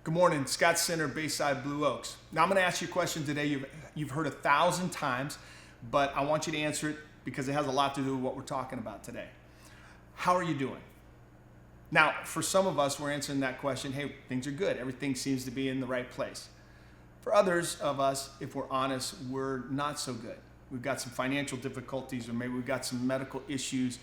Good morning, Scott Center, Bayside, Blue Oaks. Now I'm going to ask you a question today you've heard 1,000 times, but I want you to answer it because it has a lot to do with what we're talking about today. How are you doing? Now, for some of us, we're answering that question, hey, things are good. Everything seems to be in the right place. For others of us, if we're honest, we're not so good. We've got some financial difficulties, or maybe we've got some medical issues.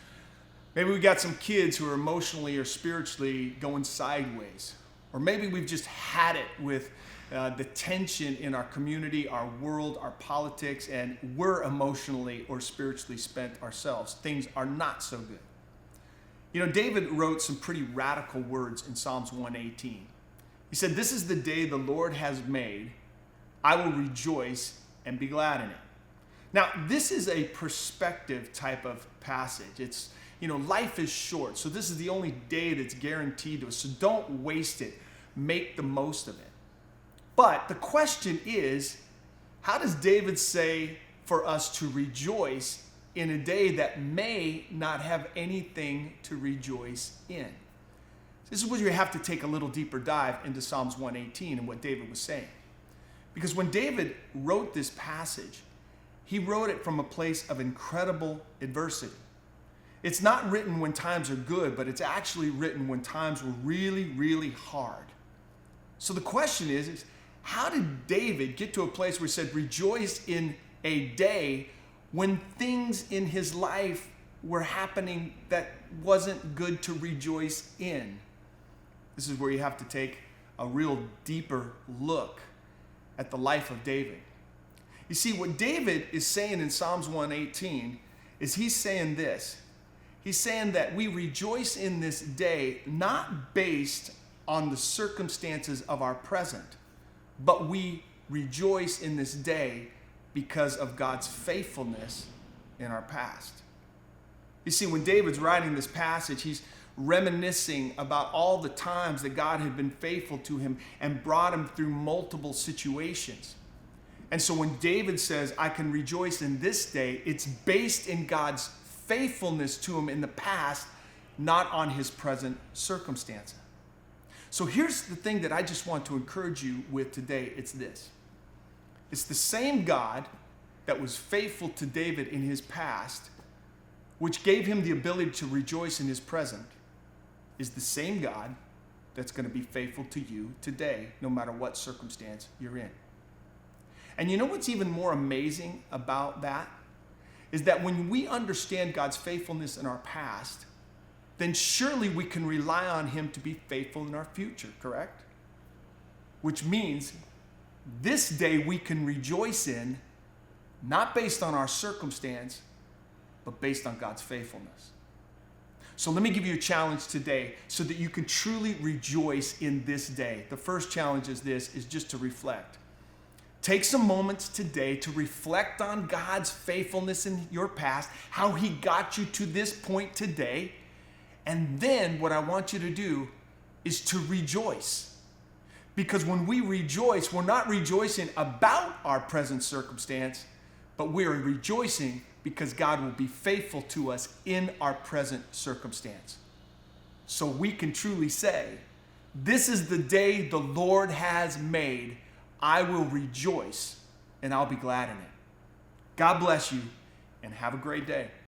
Maybe we've got some kids who are emotionally or spiritually going sideways. Or maybe we've just had it with the tension in our community, our world, our politics, and we're emotionally or spiritually spent ourselves. Things are not so good. You know, David wrote some pretty radical words in Psalms 118. He said, "This is the day the Lord has made. I will rejoice and be glad in it." Now, this is a perspective type of passage. It's, life is short, so this is the only day that's guaranteed to us. So don't waste it. Make the most of it. But the question is, how does David say for us to rejoice in a day that may not have anything to rejoice in? This is where you have to take a little deeper dive into Psalms 118 and what David was saying. Because when David wrote this passage, he wrote it from a place of incredible adversity. It's not written when times are good, but it's actually written when times were really, really hard. So the question is how did David get to a place where he said, rejoice in a day when things in his life were happening that wasn't good to rejoice in? This is where you have to take a real deeper look at the life of David. You see, what David is saying in Psalms 118 is he's saying this. He's saying that we rejoice in this day not based on the circumstances of our present, but we rejoice in this day because of God's faithfulness in our past. You see, when David's writing this passage, he's reminiscing about all the times that God had been faithful to him and brought him through multiple situations. And so when David says, I can rejoice in this day, it's based in God's faithfulness to him in the past, not on his present circumstances. So here's the thing that I just want to encourage you with today. It's this. It's the same God that was faithful to David in his past, which gave him the ability to rejoice in his present, is the same God that's going to be faithful to you today, no matter what circumstance you're in. And you know what's even more amazing about that? Is that when we understand God's faithfulness in our past, then surely we can rely on him to be faithful in our future, correct? Which means this day we can rejoice in, not based on our circumstance, but based on God's faithfulness. So let me give you a challenge today so that you can truly rejoice in this day. The first challenge is just to reflect. Take some moments today to reflect on God's faithfulness in your past, how he got you to this point today. And then what I want you to do is to rejoice. Because when we rejoice, we're not rejoicing about our present circumstance, but we are rejoicing because God will be faithful to us in our present circumstance. So we can truly say, this is the day the Lord has made. I will rejoice and I'll be glad in it. God bless you and have a great day.